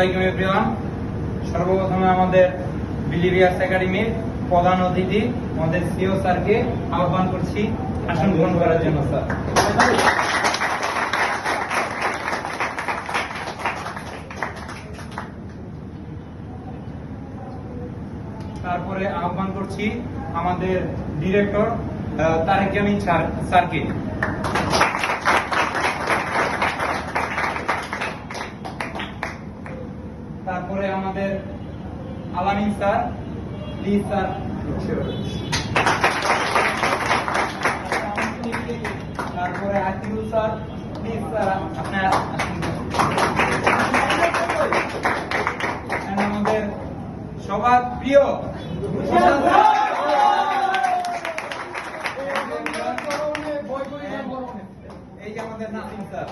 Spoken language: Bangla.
আলাইকুম এভরিওয়ান। সর্বপ্রথমে আমাদের বিলিভিয়ার্স একাডেমির প্রধান অতিথি আমাদের সিও স্যারকে আহ্বান করছি আসন গ্রহণ করার জন্য। স্যার, তারপরে আহ্বান করছি আমাদের ডিরেক্টর তারেক জামিল স্যারকে। তারপরে আমাদের আলামিন স্যার, প্লিজ স্যার। তারপরে আকিবুল স্যার, প্লিজ স্যার আপনার। আমাদের সবার প্রিয় এই যে আমাদের নাসিম স্যার।